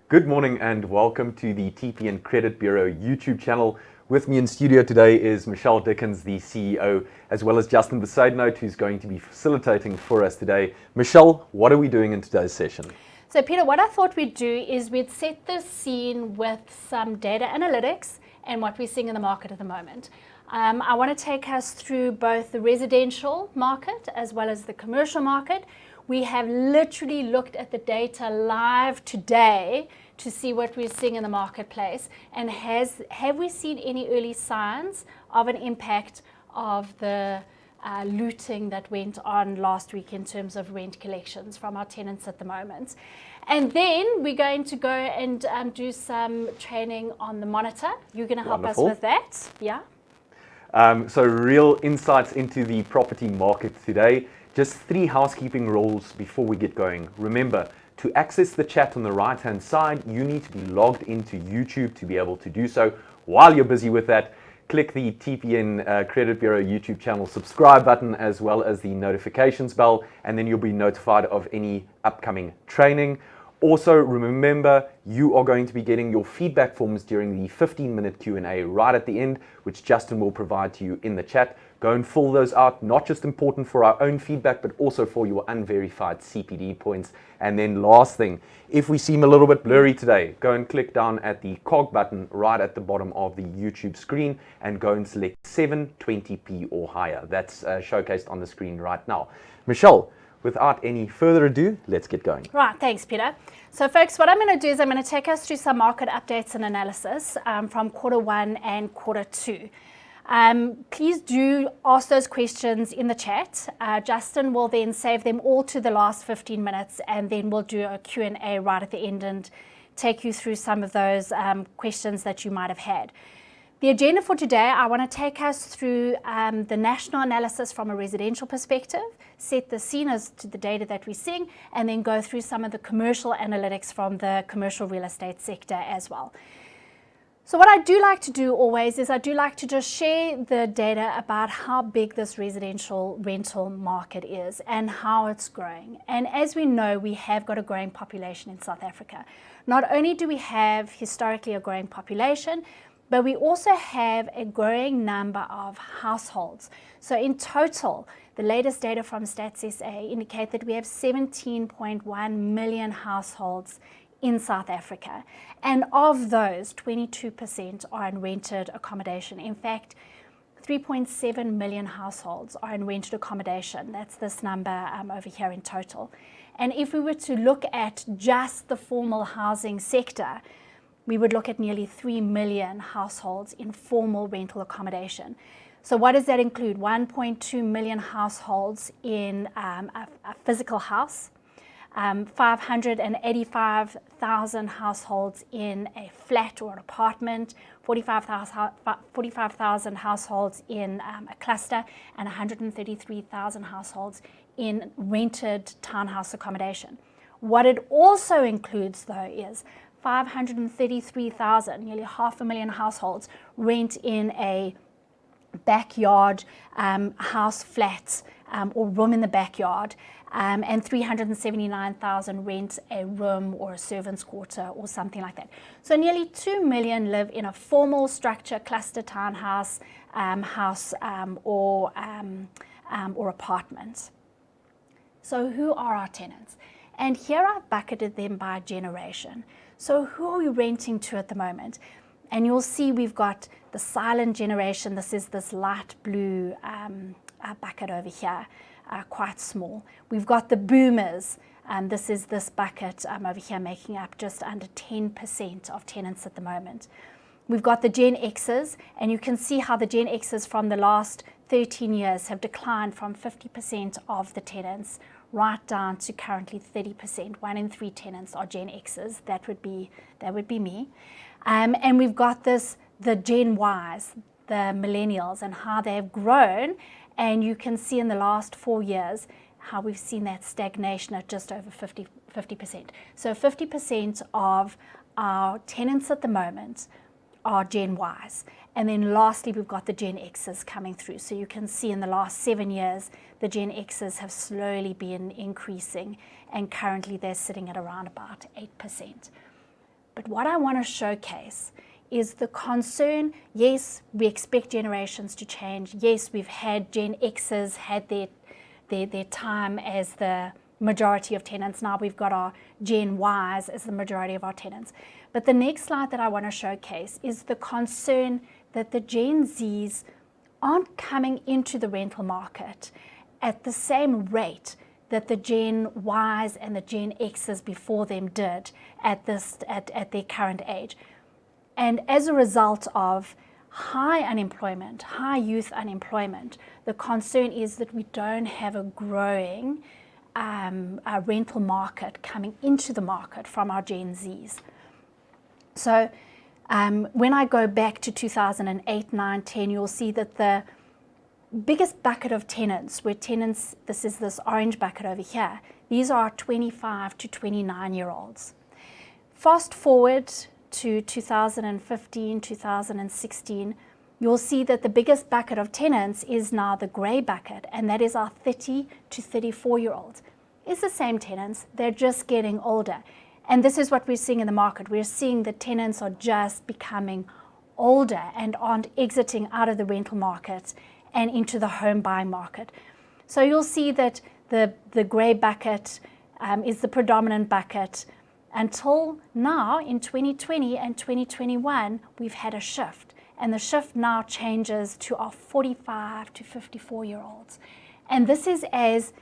Good morning and welcome to the TPN Credit Bureau YouTube channel. With me in studio today is Michelle Dickens, the CEO, as well as Justin Besaidnout, who's going to be facilitating for us today. Michelle, what are we doing in today's session? So Peter, what I thought we'd do is we'd set the scene with some data analytics and what we're seeing in the market at the moment. I want to take us through both the residential market as well as the commercial market. We have literally looked at the data live today to see what we're seeing in the marketplace, and have we seen any early signs of an impact of the looting that went on last week in terms of rent collections from our tenants at the moment. And then we're going to go and do some training on the monitor. You're going to help us with that, yeah? So real insights into the property market today. Just 3 housekeeping rules before we get going. Remember, to access the chat on the right-hand side, you need to be logged into YouTube to be able to do so. While you're busy with that, click the TPN Credit Bureau YouTube channel subscribe button as well as the notifications bell, and then you'll be notified of any upcoming training. Also, remember, you are going to be getting your feedback forms during the 15-minute Q&A right at the end, which Justin will provide to you in the chat. Go and fill those out, not just important for our own feedback, but also for your unverified CPD points. And then last thing, if we seem a little bit blurry today, go and click down at the cog button right at the bottom of the YouTube screen and go and select 720p or higher. That's showcased on the screen right now. Michelle, without any further ado, let's get going. Right, thanks, Peter. So folks, what I'm going to do is I'm going to take us through some market updates and analysis from Q1 and Q2. Please do ask those questions in the chat. Justin will then save them all to the last 15 minutes, and then we'll do a Q&A right at the end and take you through some of those questions that you might have had. The agenda for today, I want to take us through the national analysis from a residential perspective, set the scene as to the data that we're seeing, and then go through some of the commercial analytics from the commercial real estate sector as well. So what I do like to do always is I do like to just share the data about how big this residential rental market is and how it's growing. And as we know, we have got a growing population in South Africa. Not only do we have historically a growing population, but we also have a growing number of households. So in total, the latest data from Stats SA indicate that we have 17.1 million households in South Africa. And of those, 22% are in rented accommodation. In fact, 3.7 million households are in rented accommodation. That's this number over here in total. And if we were to look at just the formal housing sector, we would look at nearly 3 million households in formal rental accommodation. So what does that include? 1.2 million households in a physical house, 585,000 households in a flat or an apartment, 45,000 households in a cluster, and 133,000 households in rented townhouse accommodation. What it also includes, though, is 533,000, nearly 500,000 households rent in a backyard house flat or room in the backyard, and 379,000 rent a room or a servant's quarter or something like that. So nearly 2 million live in a formal structure, cluster townhouse, house or apartments. So who are our tenants? And here I've bucketed them by generation. So who are we renting to at the moment? And you'll see we've got the silent generation. This is this light blue bucket over here, quite small. We've got the boomers. This is this bucket over here, making up just under 10% of tenants at the moment. We've got the Gen X's, and you can see how the Gen X's from the last 13 years have declined from 50% of the tenants right down to currently 30%. 1 in 3 tenants are Gen X's. That would be me. And we've got the Gen Y's, the millennials, and how they've grown. And you can see in the last 4 years how we've seen that stagnation at just over 50%. So 50% of our tenants at the moment are Gen Ys. And then lastly, we've got the Gen X's coming through. So you can see in the last 7 years, the Gen X's have slowly been increasing, and currently they're sitting at around about 8%. But what I want to showcase is the concern. Yes, we expect generations to change. Yes, we've had Gen X's had their time as the majority of tenants. Now we've got our Gen Ys as the majority of our tenants. But the next slide that I want to showcase is the concern that the Gen Zs aren't coming into the rental market at the same rate that the Gen Ys and the Gen X's before them did at their current age. And as a result of high unemployment, high youth unemployment, the concern is that we don't have a growing rental market coming into the market from our Gen Zs. So when I go back to 2008, 9, 10, you'll see that the biggest bucket of tenants, where tenants, this is this orange bucket over here, these are 25 to 29-year-olds. Fast forward to 2015, 2016, you'll see that the biggest bucket of tenants is now the grey bucket, and that is our 30 to 34-year-olds. It's the same tenants, they're just getting older. And this is what we're seeing in the market. We're seeing that tenants are just becoming older and aren't exiting out of the rental market and into the home buying market. So you'll see that the grey bucket is the predominant bucket. Until now, in 2020 and 2021, we've had a shift. And the shift now changes to our 45 to 54-year-olds. And this is as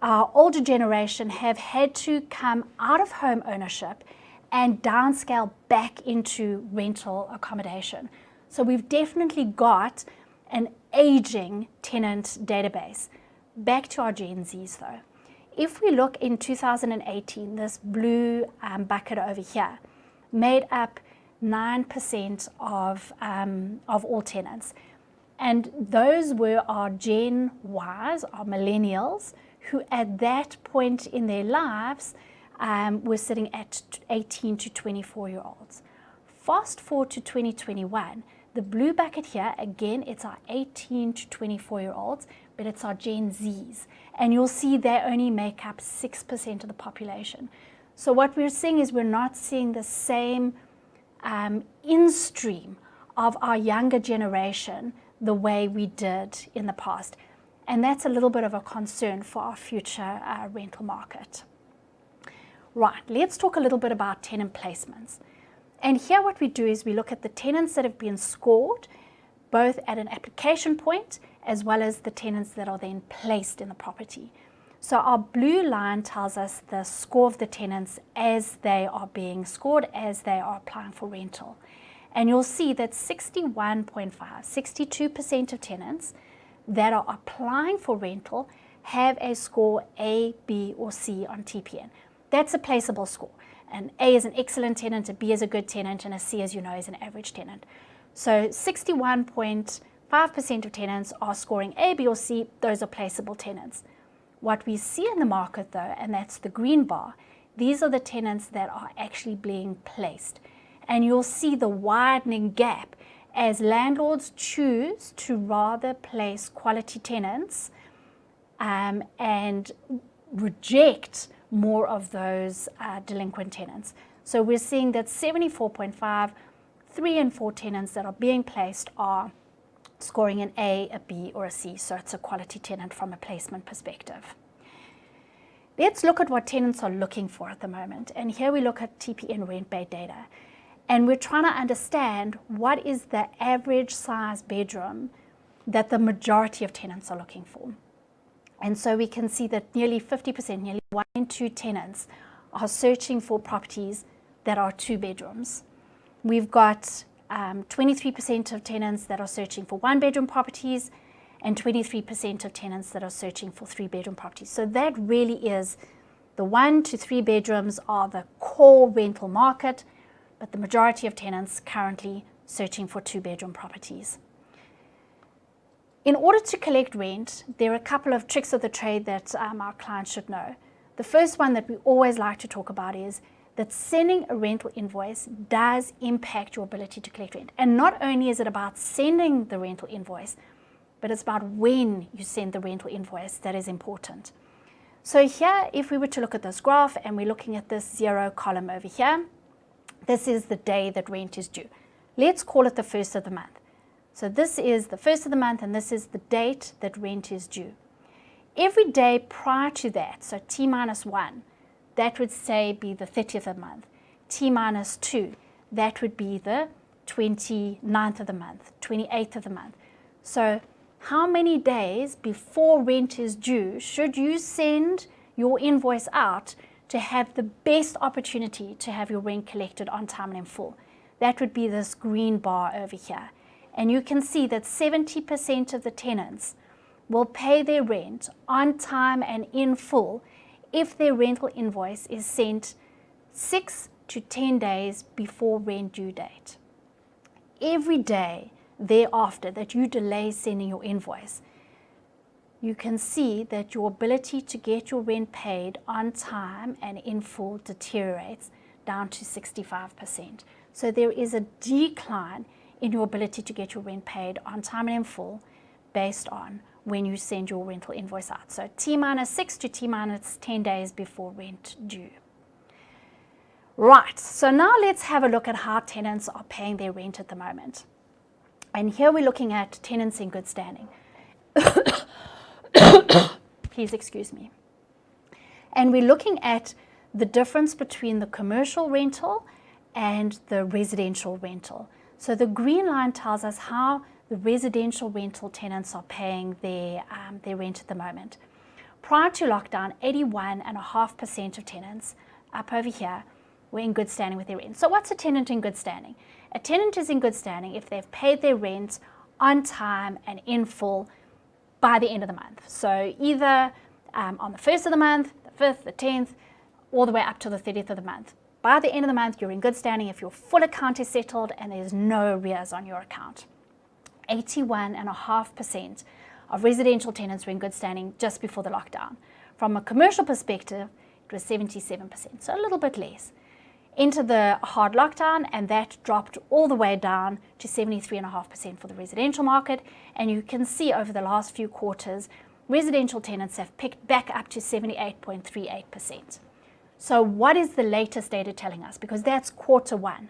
our older generation have had to come out of home ownership and downscale back into rental accommodation. So we've definitely got an aging tenant database. Back to our Gen Zs though. If we look in 2018, this blue bucket over here made up 9% of all tenants. And those were our Gen Ys, our millennials, who at that point in their lives were sitting at 18 to 24-year-olds. Fast forward to 2021, the blue bucket here, again, it's our 18 to 24-year-olds, but it's our Gen Zs. And you'll see they only make up 6% of the population. So what we're seeing is we're not seeing the same in-stream of our younger generation the way we did in the past. And that's a little bit of a concern for our future rental market. Right, let's talk a little bit about tenant placements. And here what we do is we look at the tenants that have been scored, both at an application point as well as the tenants that are then placed in the property. So our blue line tells us the score of the tenants as they are being scored, as they are applying for rental. And you'll see that 62% of tenants that are applying for rental have a score A, B, or C on TPN. That's a placeable score. An A is an excellent tenant, a B is a good tenant, and a C, as you know, is an average tenant. So 61.5% of tenants are scoring A, B, or C. Those are placeable tenants. What we see in the market, though, and that's the green bar, these are the tenants that are actually being placed. And you'll see the widening gap as landlords choose to rather place quality tenants and reject more of those delinquent tenants. So we're seeing that 74.5, 3 and 4 tenants that are being placed are scoring an A, a B, or a C. So it's a quality tenant from a placement perspective. Let's look at what tenants are looking for at the moment. And here we look at TPN rent-based data. And we're trying to understand what is the average size bedroom that the majority of tenants are looking for. And so we can see that nearly 50%, nearly 1 in 2 tenants are searching for properties that are 2 bedrooms. We've got 23% of tenants that are searching for 1-bedroom properties and 23% of tenants that are searching for 3-bedroom properties. So that really is the 1 to 3 bedrooms are the core rental market, but the majority of tenants currently searching for 2-bedroom properties. In order to collect rent, there are a couple of tricks of the trade that our clients should know. The first one that we always like to talk about is that sending a rental invoice does impact your ability to collect rent. And not only is it about sending the rental invoice, but it's about when you send the rental invoice that is important. So here, if we were to look at this graph and we're looking at this 0 column over here, This is the day that rent is due. Let's call it the first of the month. So this is the first of the month, and this is the date that rent is due. Every day prior to that, so T minus 1, that would say be the 30th of the month. T minus 2, that would be the 29th of the month, 28th of the month. So how many days before rent is due should you send your invoice out to have the best opportunity to have your rent collected on time and in full? That would be this green bar over here. And you can see that 70% of the tenants will pay their rent on time and in full if their rental invoice is sent 6 to 10 days before rent due date. Every day thereafter that you delay sending your invoice, you can see that your ability to get your rent paid on time and in full deteriorates down to 65%. So there is a decline in your ability to get your rent paid on time and in full based on when you send your rental invoice out. So T minus 6 to T minus 10 days before rent due. Right, so now let's have a look at how tenants are paying their rent at the moment. And here we're looking at tenants in good standing. Please excuse me. And we're looking at the difference between the commercial rental and the residential rental. So the green line tells us how the residential rental tenants are paying their rent at the moment. Prior to lockdown, 81.5% of tenants up over here were in good standing with their rent. So what's a tenant in good standing? A tenant is in good standing if they've paid their rent on time and in full by the end of the month. So either on the 1st of the month, the 5th, the 10th, all the way up to the 30th of the month. By the end of the month, you're in good standing if your full account is settled and there's no arrears on your account. 81.5% of residential tenants were in good standing just before the lockdown. From a commercial perspective, it was 77%, so a little bit less. Enter the hard lockdown, and that dropped all the way down to 73.5% for the residential market. And you can see over the last few quarters, residential tenants have picked back up to 78.38%. So what is the latest data telling us? Because that's quarter one.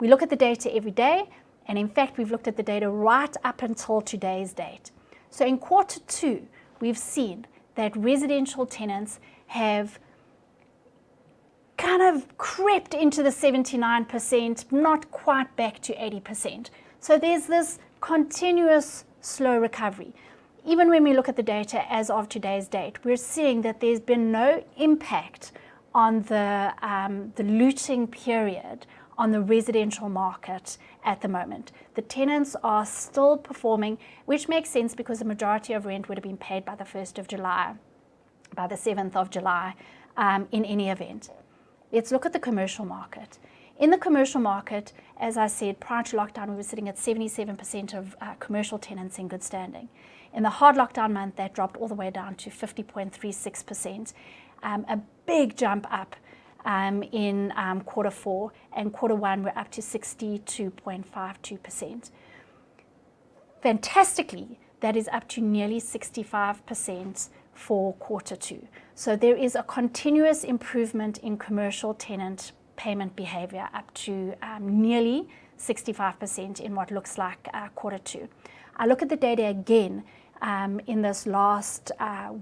We look at the data every day, and in fact, we've looked at the data right up until today's date. So in quarter two, we've seen that residential tenants have kind of crept into the 79%, not quite back to 80%. So there's this continuous slow recovery. Even when we look at the data as of today's date, we're seeing that there's been no impact on the looting period on the residential market at the moment. The tenants are still performing, which makes sense because the majority of rent would have been paid by the 1st of July, by the 7th of July, in any event. Let's look at the commercial market. In the commercial market, as I said, prior to lockdown, we were sitting at 77% of commercial tenants in good standing. In the hard lockdown month, that dropped all the way down to 50.36%. A big jump up in quarter four, and quarter one, we're up to 62.52%. Fantastically, that is up to nearly 65% for quarter two. So there is a continuous improvement in commercial tenant payment behavior up to nearly 65% in what looks like quarter two. I look at the data again in this last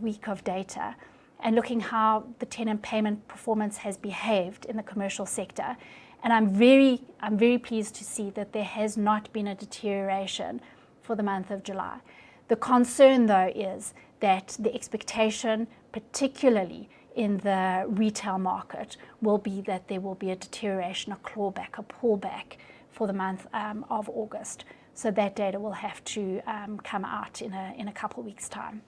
week of data and looking how the tenant payment performance has behaved in the commercial sector. And I'm very pleased to see that there has not been a deterioration for the month of July. The concern, though, is that the expectation, particularly in the retail market, will be that there will be a deterioration, a clawback, a pullback for the month of August. So that data will have to come out in a couple of weeks' time.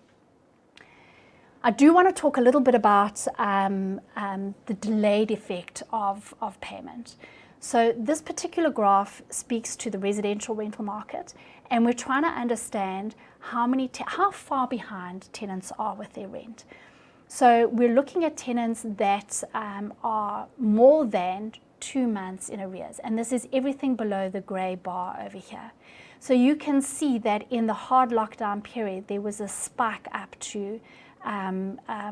I do want to talk a little bit about the delayed effect of payment. So this particular graph speaks to the residential rental market, and we're trying to understand how far behind tenants are with their rent. So we're looking at tenants that are more than 2 months in arrears, and this is everything below the grey bar over here. So you can see that in the hard lockdown period, there was a spike up to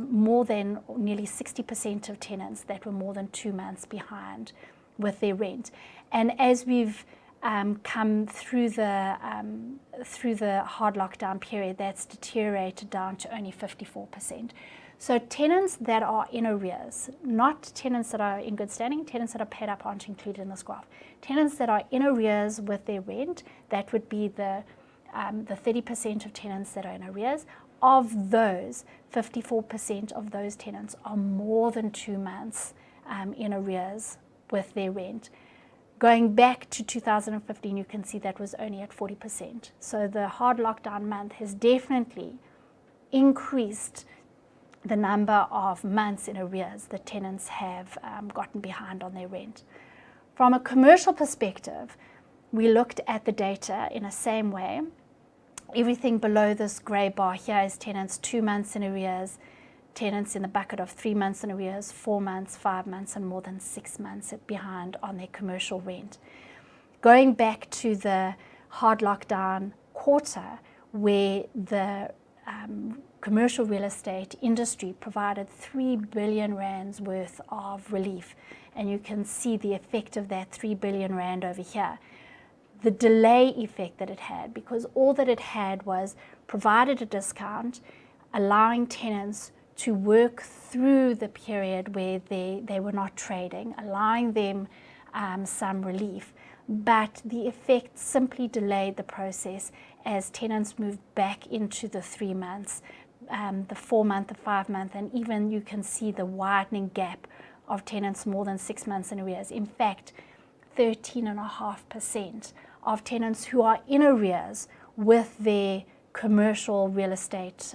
more than nearly 60% of tenants that were more than 2 months behind with their rent. And as we've come through the hard lockdown period, that's deteriorated down to only 54%. So tenants that are in arrears, not tenants that are in good standing, tenants that are paid up aren't included in this graph. Tenants that are in arrears with their rent, that would be the 30% of tenants that are in arrears. Of those, 54% of those tenants are more than 2 months in arrears with their rent. Going back to 2015, you can see that was only at 40%. So the hard lockdown month has definitely increased the number of months in arrears that tenants have gotten behind on their rent. From a commercial perspective, we looked at the data in the same way. Everything below this grey bar here is tenants 2 months in arrears, tenants in the bucket of 3 months in arrears, 4 months, 5 months, and more than 6 months behind on their commercial rent. Going back to the hard lockdown quarter, where the commercial real estate industry provided 3 billion rands worth of relief, and you can see the effect of that 3 billion rand over here. The delay effect that it had, because all that it had was provided a discount, allowing tenants to work through the period where they were not trading, allowing them some relief. But the effect simply delayed the process as tenants moved back into the 3 months, the 4 month, the 5 month, and even you can see the widening gap of tenants more than 6 months in arrears. In fact, 13.5% of tenants who are in arrears with their commercial real estate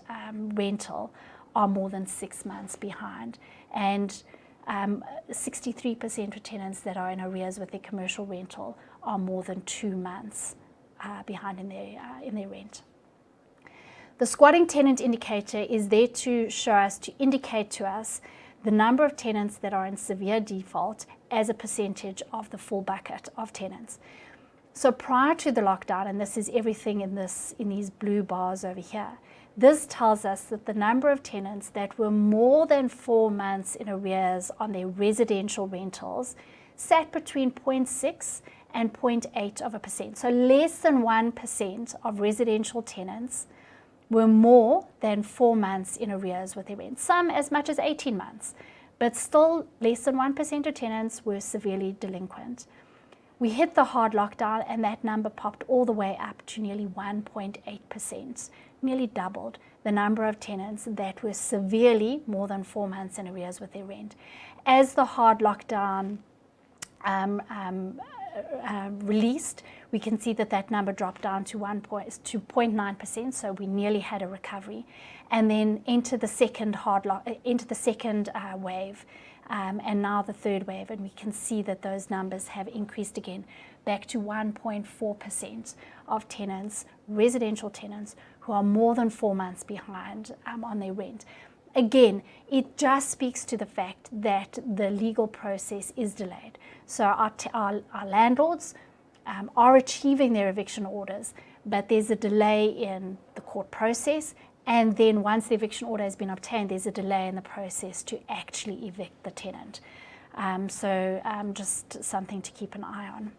rental are more than 6 months behind. And 63% of tenants that are in arrears with their commercial rental are more than 2 months behind in their rent. The squatting tenant indicator is there to show us, to indicate to us the number of tenants that are in severe default as a percentage of the full bucket of tenants. So prior to the lockdown, and this is everything in these blue bars over here, this tells us that the number of tenants that were more than 4 months in arrears on their residential rentals sat between 0.6 and 0.8%. So less than 1% of residential tenants were more than 4 months in arrears with their rent, some as much as 18 months, but still less than 1% of tenants were severely delinquent. We hit the hard lockdown and that number popped all the way up to nearly 1.8%, nearly doubled the number of tenants that were severely more than 4 months in arrears with their rent. As the hard lockdown released, we can see that number dropped down to 0.9%, so we nearly had a recovery, and then into the second wave, and now the third wave, and we can see that those numbers have increased again, back to 1.4% of tenants, residential tenants, who are more than 4 months behind on their rent. Again, it just speaks to the fact that the legal process is delayed. So our landlords are achieving their eviction orders, but there's a delay in the court process, and then once the eviction order has been obtained, there's a delay in the process to actually evict the tenant. Just something to keep an eye on.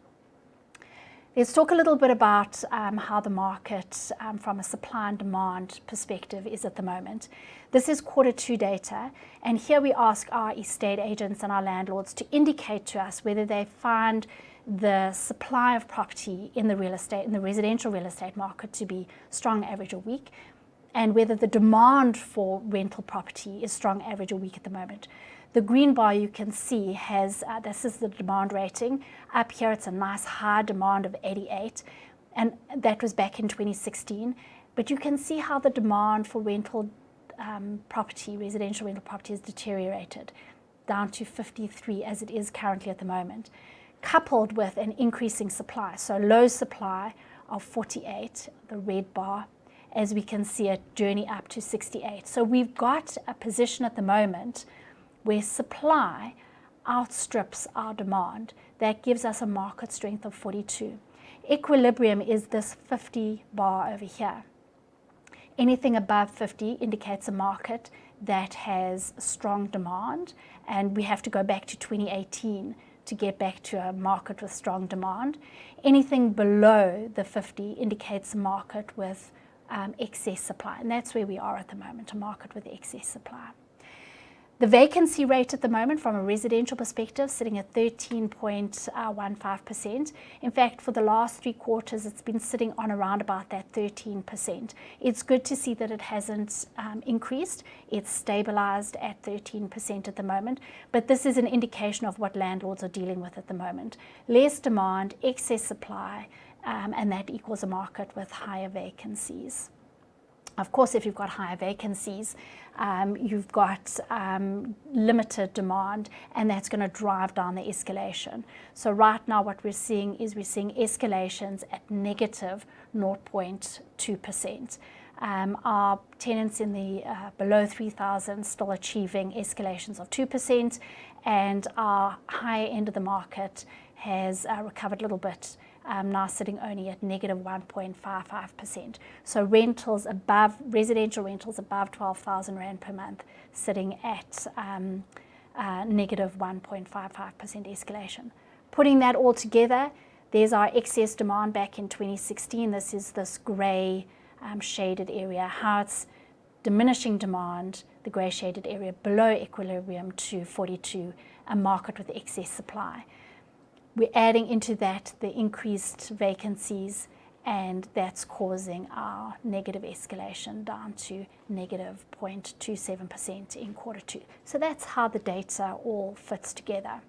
Let's talk a little bit about how the market from a supply and demand perspective is at the moment. This is Q2 data, and here we ask our estate agents and our landlords to indicate to us whether they find the supply of property in the residential real estate market to be strong, average, or weak, and whether the demand for rental property is strong, average, or weak at the moment. The green bar you can see has, this is the demand rating. Up here it's a nice high demand of 88, and that was back in 2016. But you can see how the demand for rental property, residential rental property, has deteriorated down to 53 as it is currently at the moment, coupled with an increasing supply. So low supply of 48, the red bar, as we can see it journey up to 68. So we've got a position at the moment where supply outstrips our demand. That gives us a market strength of 42. Equilibrium is this 50 bar over here. Anything above 50 indicates a market that has strong demand, and we have to go back to 2018 to get back to a market with strong demand. Anything below the 50 indicates a market with excess supply, and that's where we are at the moment, a market with excess supply. The vacancy rate at the moment from a residential perspective sitting at 13.15%. In fact, for the last 3 quarters, it's been sitting on around about that 13%. It's good to see that it hasn't increased. It's stabilized at 13% at the moment, but this is an indication of what landlords are dealing with at the moment. Less demand, excess supply, and that equals a market with higher vacancies. Of course, if you've got higher vacancies, you've got limited demand, and that's going to drive down the escalation. So right now what we're seeing is escalations at negative 0.2%. Our tenants in the below 3,000 still achieving escalations of 2%, and our higher end of the market has recovered a little bit, now sitting only at negative 1.55%. So rentals above, residential rentals above 12,000 Rand per month, sitting at negative 1.55% escalation. Putting that all together, there's our excess demand back in 2016. This is this grey shaded area, how it's diminishing demand, the grey shaded area below equilibrium to 42, a market with excess supply. We're adding into that the increased vacancies, and that's causing our negative escalation down to negative 0.27% in Q2. So that's how the data all fits together.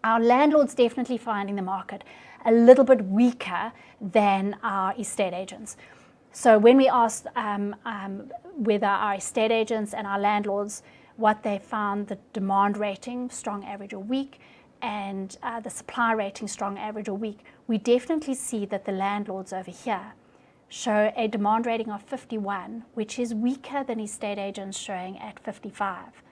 Our landlords definitely finding the market a little bit weaker than our estate agents. So when we asked whether our estate agents and our landlords, what they found, the demand rating, strong, average or weak, and the supply rating, strong, average or weak, we definitely see that the landlords over here show a demand rating of 51, which is weaker than estate agents showing at 55.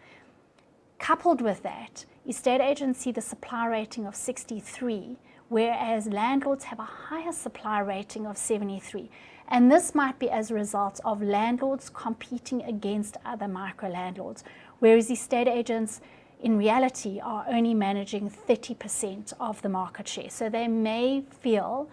Coupled with that, estate agents see the supply rating of 63, whereas landlords have a higher supply rating of 73. And this might be as a result of landlords competing against other micro landlords, whereas estate agents in reality are only managing 30% of the market share. So they may feel,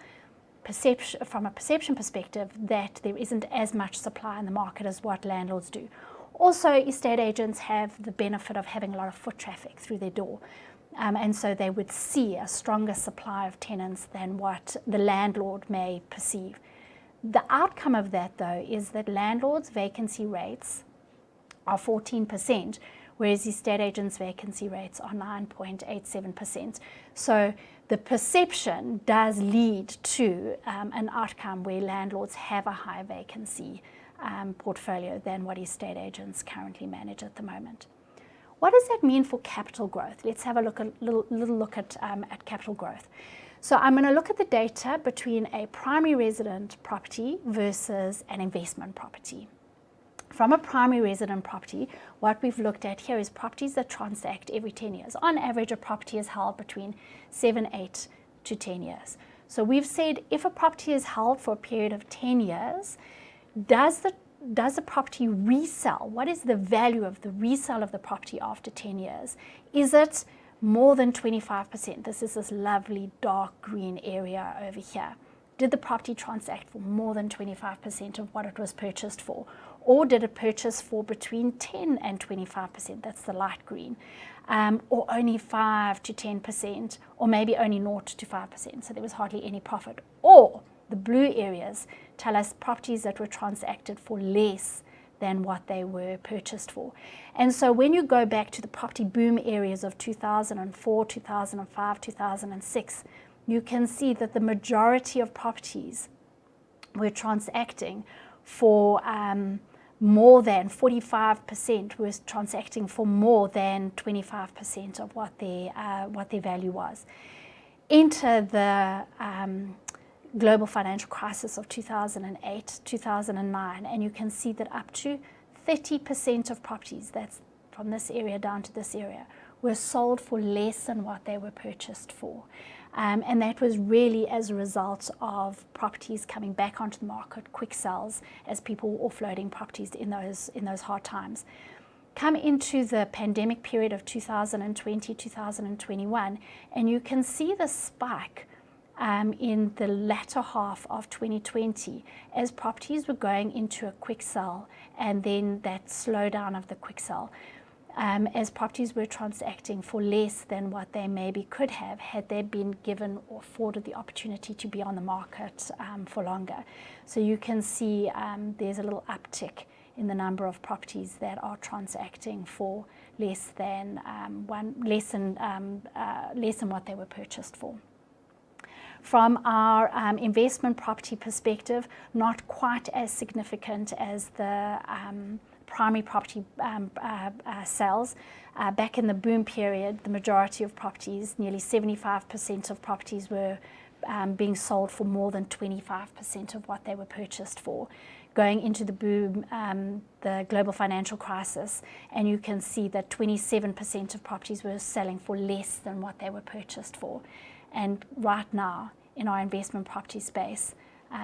from a perception perspective, that there isn't as much supply in the market as what landlords do. Also, estate agents have the benefit of having a lot of foot traffic through their door. And so they would see a stronger supply of tenants than what the landlord may perceive. The outcome of that, though, is that landlords' vacancy rates are 14%, whereas estate agents' vacancy rates are 9.87%. So the perception does lead to an outcome where landlords have a higher vacancy portfolio than what estate agents currently manage at the moment. What does that mean for capital growth? Let's have a little look at capital growth. So I'm going to look at the data between a primary resident property versus an investment property. From a primary resident property, what we've looked at here is properties that transact every 10 years. On average, a property is held between 7, 8 to 10 years. So we've said if a property is held for a period of 10 years, does the property resell? What is the value of the resale of the property after 10 years? Is it more than 25%? This is this lovely dark green area over here. Did the property transact for more than 25% of what it was purchased for? Or did it purchase for between 10 and 25%? That's the light green. Or only 5 to 10%, or maybe only 0 to 5%. So there was hardly any profit. Or the blue areas tell us properties that were transacted for less than what they were purchased for. And so when you go back to the property boom areas of 2004, 2005, 2006, you can see that the majority of properties were transacting for more than 45%, was transacting for more than 25% of what their value was. Enter the global financial crisis of 2008, 2009, and you can see that up to 30% of properties, that's from this area down to this area, were sold for less than what they were purchased for. And that was really as a result of properties coming back onto the market, quick sales, as people were offloading properties in those hard times. come into the pandemic period of 2020, 2021, and you can see the spike in the latter half of 2020 as properties were going into a quick sell, and then that slowdown of the quick sell. As properties were transacting for less than what they maybe could have had they been given or afforded the opportunity to be on the market for longer. So you can see there's a little uptick in the number of properties that are transacting for less than what they were purchased for. From our investment property perspective, not quite as significant as the primary property sales. Back in the boom period, the majority of properties, nearly 75% of properties were being sold for more than 25% of what they were purchased for. Going into the boom, the global financial crisis, and you can see that 27% of properties were selling for less than what they were purchased for. And right now, in our investment property space,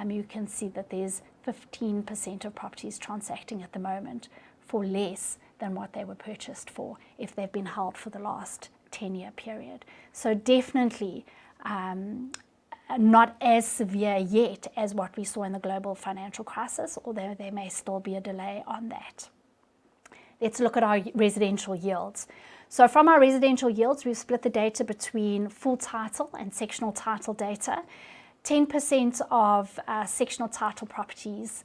you can see that there's 15% of properties transacting at the moment for less than what they were purchased for if they've been held for the last 10-year period. So definitely not as severe yet as what we saw in the global financial crisis, although there may still be a delay on that. Let's look at our residential yields. So from our residential yields, we've split the data between full title and sectional title data. 10% of sectional title properties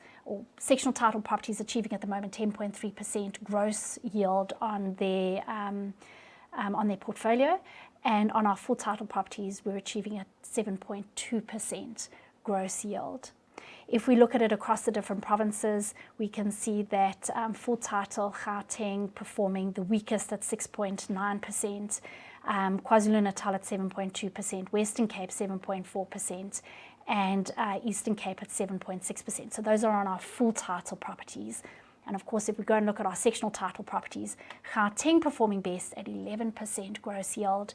achieving at the moment 10.3% gross yield on their portfolio, and on our full title properties we're achieving a 7.2% gross yield. If we look at it across the different provinces, we can see that full title, Gauteng performing the weakest at 6.9%, KwaZulu-Natal at 7.2%, Western Cape 7.4%, and Eastern Cape at 7.6%. So those are on our full title properties. And of course, if we go and look at our sectional title properties, Gauteng performing best at 11% gross yield,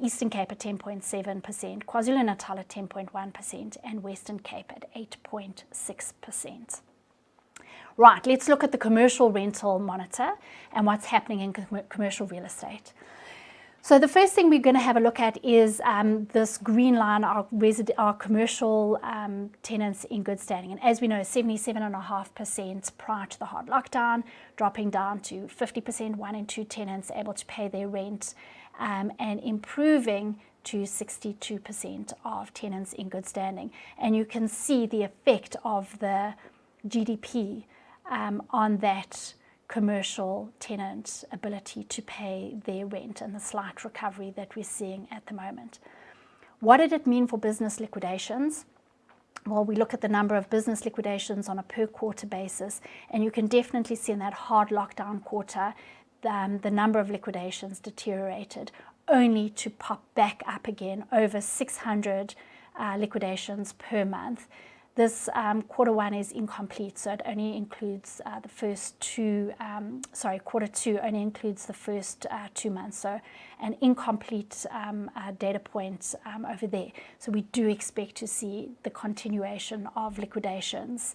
Eastern Cape at 10.7%, KwaZulu-Natal at 10.1%, and Western Cape at 8.6%. Right, let's look at the commercial rental monitor and what's happening in commercial real estate. So the first thing we're going to have a look at is this green line, our commercial tenants in good standing. And as we know, 77.5% prior to the hard lockdown, dropping down to 50%, 1 in 2 tenants able to pay their rent, and improving to 62% of tenants in good standing. And you can see the effect of the GDP on that commercial tenant ability to pay their rent and the slight recovery that we're seeing at the moment. What did it mean for business liquidations? Well, we look at the number of business liquidations on a per quarter basis, and you can definitely see in that hard lockdown quarter the number of liquidations deteriorated, only to pop back up again, over 600 liquidations per month. This quarter one is incomplete, so it only includes the first two, quarter two only includes the first 2 months, so an incomplete data point over there. So we do expect to see the continuation of liquidations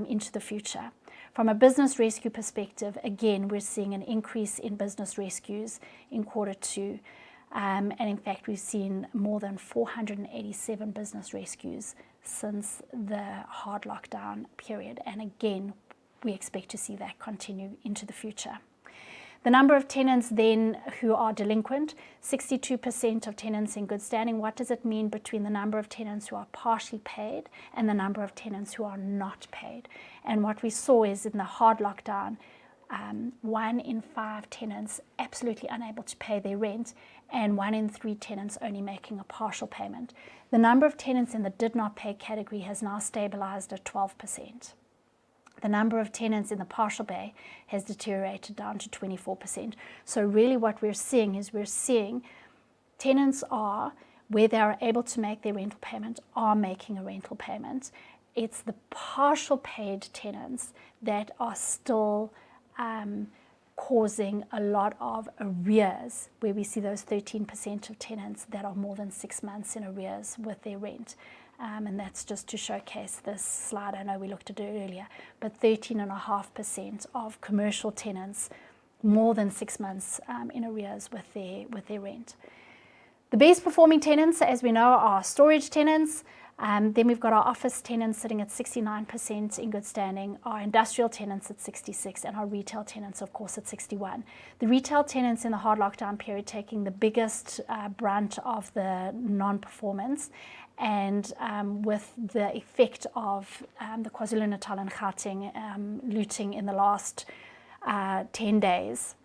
into the future. From a business rescue perspective, again, we're seeing an increase in business rescues in quarter two. And in fact, we've seen more than 487 business rescues since the hard lockdown period. And again, we expect to see that continue into the future. The number of tenants then who are delinquent, 62% of tenants in good standing. What does it mean between the number of tenants who are partially paid and the number of tenants who are not paid? And what we saw is in the hard lockdown, 1 in 5 tenants absolutely unable to pay their rent, and 1 in 3 tenants only making a partial payment. The number of tenants in the did not pay category has now stabilized at 12%. The number of tenants in the partial pay has deteriorated down to 24%. So really what we're seeing is tenants are, where they are able to make their rental payment, are making a rental payment. It's the partial paid tenants that are still causing a lot of arrears, where we see those 13% of tenants that are more than 6 months in arrears with their rent. And that's just to showcase this slide. I know we looked at it earlier, but 13.5% of commercial tenants more than 6 months in arrears with their rent. The best performing tenants, as we know, are storage tenants. Then we've got our office tenants sitting at 69% in good standing, our industrial tenants at 66%, and our retail tenants, of course, at 61%. The retail tenants in the hard lockdown period taking the biggest brunt of the non-performance, and with the effect of the KwaZulu-Natal and Gauteng looting in the last 10 days,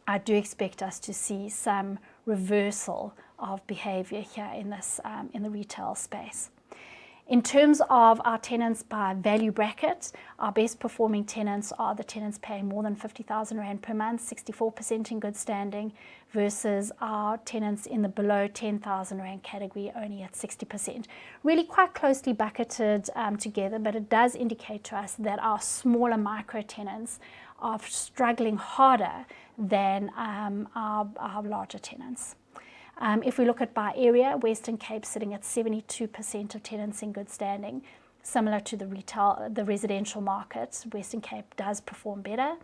I do expect us to see some reversal of behaviour here in this in the retail space. In terms of our tenants by value bracket, our best performing tenants are the tenants paying more than 50,000 Rand per month, 64% in good standing, versus our tenants in the below 10,000 Rand category only at 60%. Really quite closely bucketed together, but it does indicate to us that our smaller micro tenants are struggling harder than our larger tenants. If we look at by area, Western Cape sitting at 72% of tenants in good standing, similar to the residential market. Western Cape does perform better,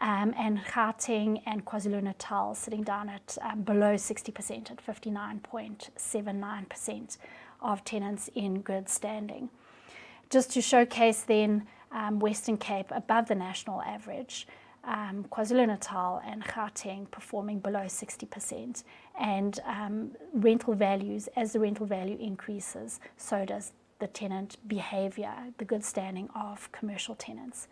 and Gauteng and KwaZulu-Natal sitting down at below 60% at 59.79% of tenants in good standing. Just to showcase then Western Cape above the national average, KwaZulu-Natal and Gauteng performing below 60%, and rental values, as the rental value increases, so does the tenant behaviour, the good standing of commercial tenants.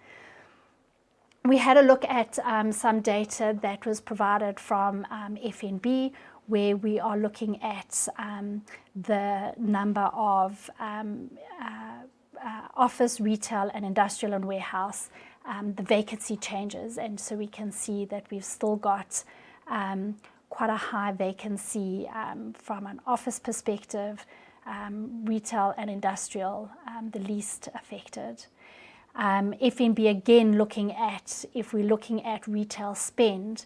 We had a look at some data that was provided from FNB, where we are looking at the number of office, retail and industrial and warehouse, the vacancy changes, and so we can see that we've still got quite a high vacancy from an office perspective, retail and industrial the least affected. FNB again looking at, if we're looking at retail spend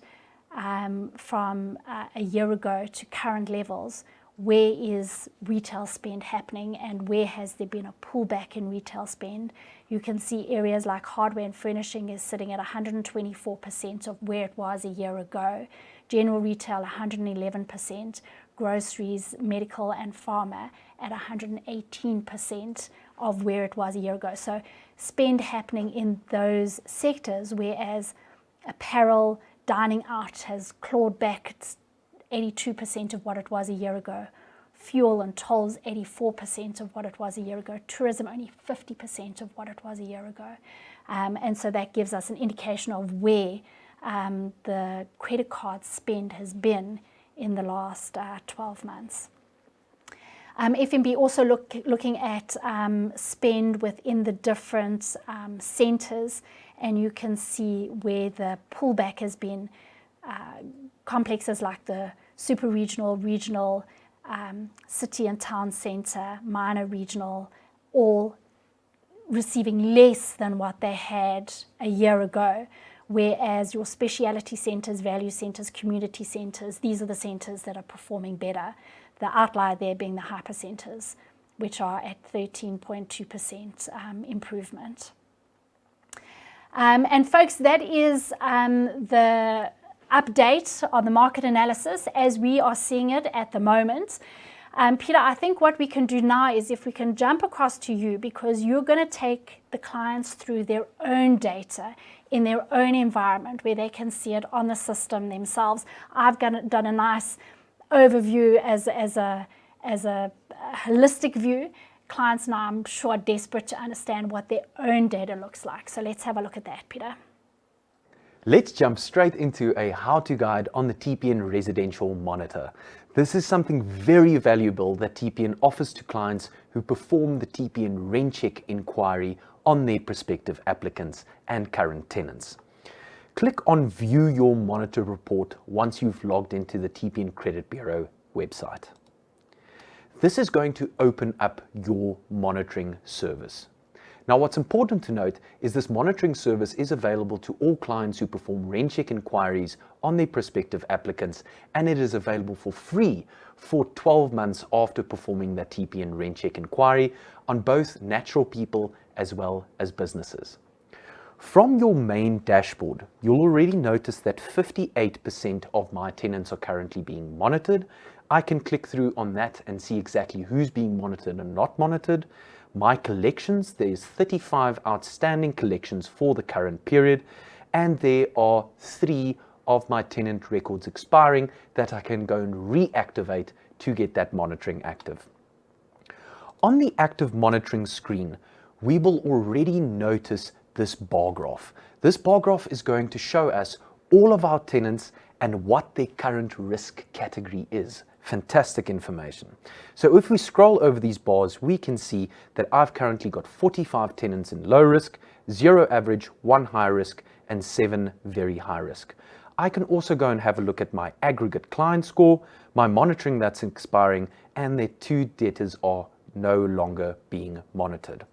from a year ago to current levels, where is retail spend happening and where has there been a pullback in retail spend? You can see areas like hardware and furnishing is sitting at 124% of where it was a year ago. General retail 111%, groceries, medical and pharma at 118% of where it was a year ago. So spend happening in those sectors, whereas apparel, dining out has clawed back. It's 82% of what it was a year ago. Fuel and tolls 84% of what it was a year ago. Tourism only 50% of what it was a year ago. And so that gives us an indication of where the credit card spend has been in the last 12 months. FNB also looking at spend within the different centres, and you can see where the pullback has been. Complexes like the super regional, regional, city and town centre, minor regional, all receiving less than what they had a year ago, whereas your speciality centres, value centres, community centres, these are the centres that are performing better. The outlier there being the hyper centres, which are at 13.2% improvement. And folks, that is the update on the market analysis as we are seeing it at the moment. Peter, I think what we can do now is if we can jump across to you, because you're going to take the clients through their own data in their own environment where they can see it on the system themselves. I've done a nice overview as a holistic view. Clients now, I'm sure, are desperate to understand what their own data looks like. So let's have a look at that, Peter. Let's jump straight into a how-to guide on the TPN Residential Monitor. This is something very valuable that TPN offers to clients who perform the TPN rent check inquiry on their prospective applicants and current tenants. Click on View Your Monitor report once you've logged into the TPN Credit Bureau website. This is going to open up your monitoring service. Now, what's important to note is this monitoring service is available to all clients who perform rent check inquiries on their prospective applicants, and it is available for free for 12 months after performing that TPN rent check inquiry on both natural people as well as businesses. From your main dashboard, you'll already notice that 58% of my tenants are currently being monitored. I can click through on that and see exactly who's being monitored and not monitored. My collections, there's 35 outstanding collections for the current period, and there are 3 of my tenant records expiring that I can go and reactivate to get that monitoring active. On the active monitoring screen, we will already notice this bar graph. This bar graph is going to show us all of our tenants and what their current risk category is. Fantastic information. So if we scroll over these bars, we can see that I've currently got 45 tenants in low risk, 0 average, 1 high risk, and 7 very high risk. I can also go and have a look at my aggregate client score, my monitoring that's expiring, and their 2 debtors are no longer being monitored.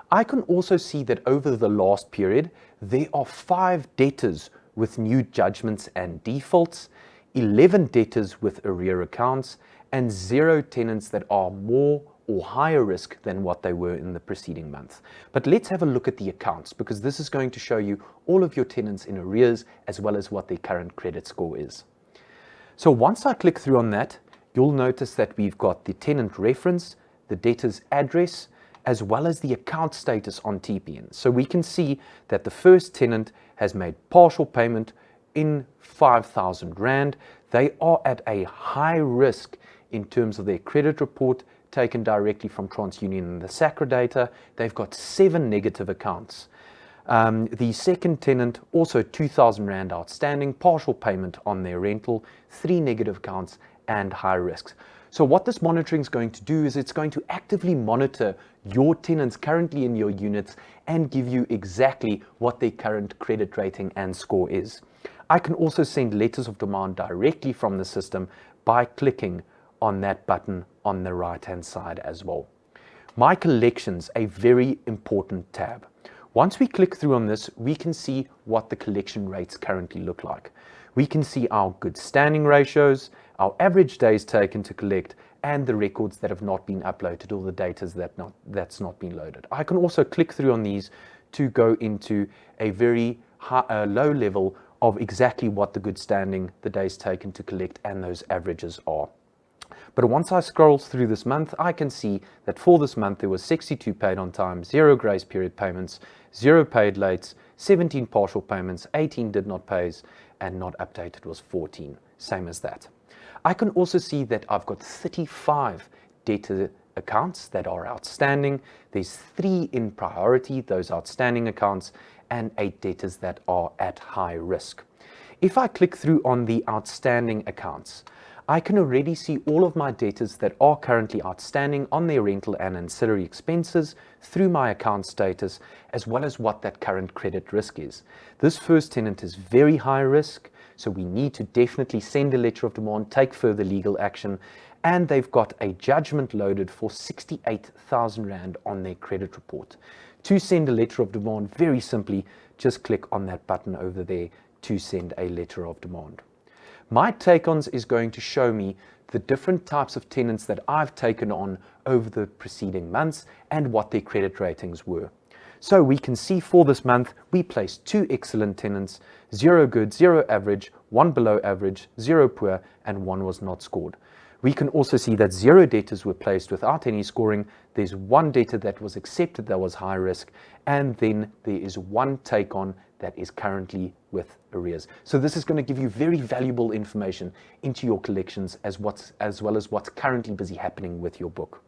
I can also see that over the last period, there are 5 debtors with new judgments and defaults, 11 debtors with arrear accounts, and 0 tenants that are more or higher risk than what they were in the preceding month. But let's have a look at the accounts, because this is going to show you all of your tenants in arrears as well as what their current credit score is. So once I click through on that, you'll notice that we've got the tenant reference, the debtor's address, as well as the account status on TPN. So we can see that the first tenant has made partial payment in 5,000 Rand. They are at a high risk in terms of their credit report taken directly from TransUnion and the SACRA data. They've got 7 negative accounts. The second tenant, also 2,000 Rand outstanding, partial payment on their rental, 3 negative accounts and high risks. So what this monitoring is going to do is it's going to actively monitor your tenants currently in your units and give you exactly what their current credit rating and score is. I can also send letters of demand directly from the system by clicking on that button on the right hand side as well. My collections, a very important tab. Once we click through on this, we can see what the collection rates currently look like. We can see our good standing ratios, our average days taken to collect, and the records that have not been uploaded, or the data that's not been loaded. I can also click through on these to go into a very low level of exactly what the good standing, the days taken to collect, and those averages are. But once I scroll through this month, I can see that for this month there was 62 paid on time, 0 grace period payments, 0 paid lates, 17 partial payments, 18 did not pays, and not updated was 14, same as that. I can also see that I've got 35 debtor accounts that are outstanding. There's 3 in priority, those outstanding accounts, and 8 debtors that are at high risk. If I click through on the outstanding accounts, I can already see all of my debtors that are currently outstanding on their rental and ancillary expenses through my account status, as well as what that current credit risk is. This first tenant is very high risk, so we need to definitely send a letter of demand, take further legal action, and they've got a judgment loaded for 68,000 Rand on their credit report. To send a letter of demand, very simply, just click on that button over there to send a letter of demand. My take-ons is going to show me the different types of tenants that I've taken on over the preceding months and what their credit ratings were. So we can see for this month, we placed 2 excellent tenants, 0 good, 0 average, 1 below average, 0 poor, and 1 was not scored. We can also see that 0 debtors were placed without any scoring. There's 1 debtor that was accepted that was high risk, and then there is 1 take-on that is currently with arrears. So this is going to give you very valuable information into your collections as well as what's currently busy happening with your book.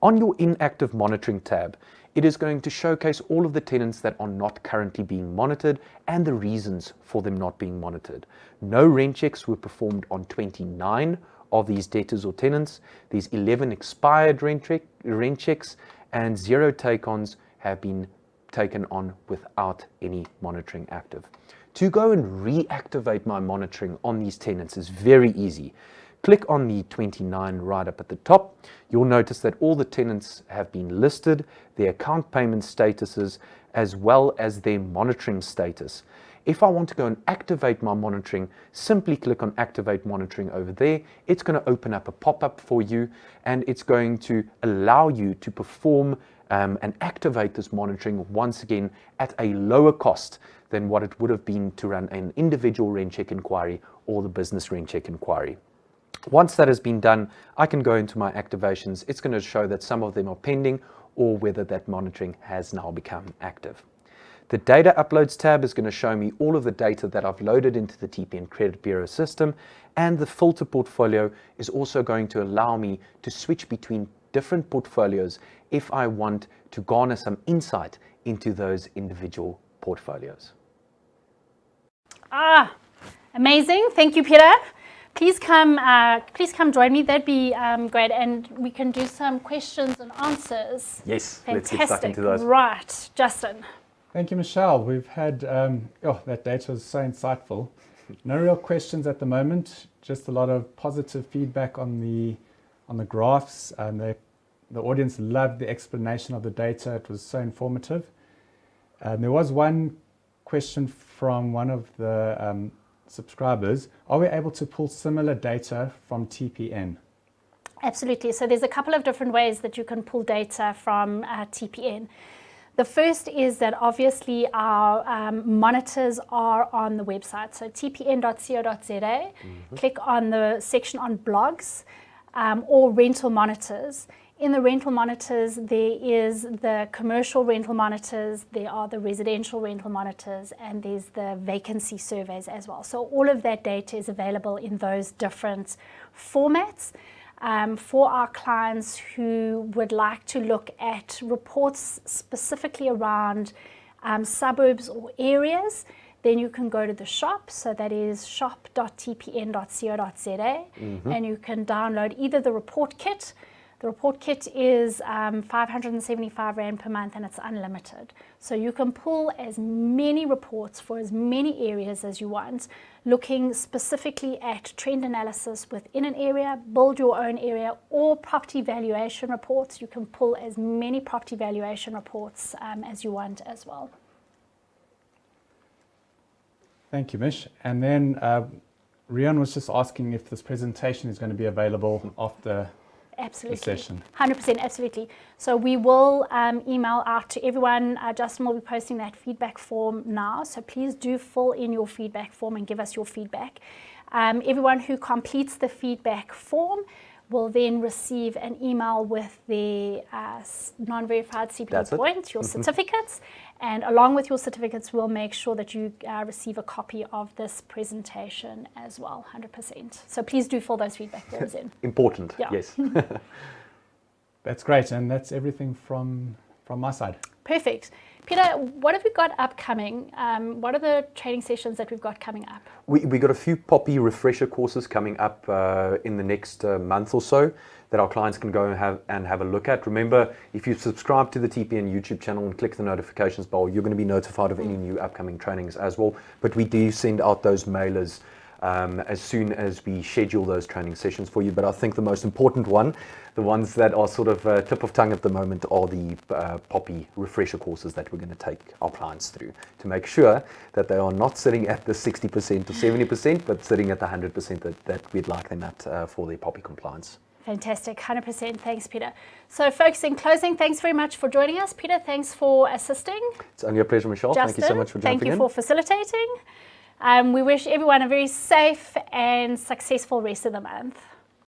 On your inactive monitoring tab, it is going to showcase all of the tenants that are not currently being monitored and the reasons for them not being monitored. No rent checks were performed on 29 of these debtors or tenants. There's 11 expired rent checks, and 0 take-ons have been taken on without any monitoring active. To go and reactivate my monitoring on these tenants is very easy. Click on the 29 right up at the top. You'll notice that all the tenants have been listed, their account payment statuses, as well as their monitoring status. If I want to go and activate my monitoring, simply click on Activate Monitoring over there. It's going to open up a pop-up for you, and it's going to allow you to perform and activate this monitoring once again at a lower cost than what it would have been to run an individual rent check inquiry or the business rent check inquiry. Once that has been done, I can go into my activations. It's going to show that some of them are pending or whether that monitoring has now become active. The Data Uploads tab is going to show me all of the data that I've loaded into the TPN Credit Bureau system, and the Filter portfolio is also going to allow me to switch between different portfolios if I want to garner some insight into those individual portfolios. Amazing. Thank you, Peter. Please come join me. That'd be great, and we can do some questions and answers. Yes, fantastic. Let's get stuck into those. Right, Justin. Thank you, Michelle. We've had, that data was so insightful. No real questions at the moment, just a lot of positive feedback on the graphs. The audience loved the explanation of the data. It was so informative. There was one question from one of the subscribers. Are we able to pull similar data from TPN? Absolutely. So there's a couple of different ways that you can pull data from TPN. The first is that obviously our monitors are on the website. So tpn.co.za, click on the section on blogs or rental monitors. In the rental monitors, there is the commercial rental monitors, there are the residential rental monitors, and there's the vacancy surveys as well. So all of that data is available in those different formats. For our clients who would like to look at reports specifically around suburbs or areas, then you can go to the shop. So that is shop.tpn.co.za, and you can download either the report kit. The report kit is 575 Rand per month, and it's unlimited. So you can pull as many reports for as many areas as you want, looking specifically at trend analysis within an area, build your own area, or property valuation reports. You can pull as many property valuation reports as you want as well. Thank you, Mish. And then Rian was just asking if this presentation is going to be available after Absolutely. the session. 100%, absolutely. So we will email out to everyone. Justin will be posting that feedback form now. So please do fill in your feedback form and give us your feedback. Everyone who completes the feedback form will then receive an email with the non-verified CPD points, your certificates. And along with your certificates, we'll make sure that you receive a copy of this presentation as well, 100%. So please do fill those feedback forms in. Important, Yeah. yes. That's great, and that's everything from my side. Perfect. Peter, what have we got upcoming? What are the training sessions that we've got coming up? We got a few Poppy refresher courses coming up in the next month or so that our clients can go and have a look at. Remember, if you subscribe to the TPN YouTube channel and click the notifications bell, you're going to be notified of any new upcoming trainings as well. But we do send out those mailers as soon as we schedule those training sessions for you. But I think the most important one, the ones that are sort of tip of tongue at the moment, are the Poppy refresher courses that we're going to take our clients through to make sure that they are not sitting at the 60% or 70%, but sitting at the 100% that we'd like them at for their Poppy compliance. Fantastic, 100%. Thanks, Peter. So folks, in closing, thanks very much for joining us. Peter, thanks for assisting. It's only a pleasure, Michelle. Justin, thank you so much for jumping in. Thank you for facilitating. We wish everyone a very safe and successful rest of the month.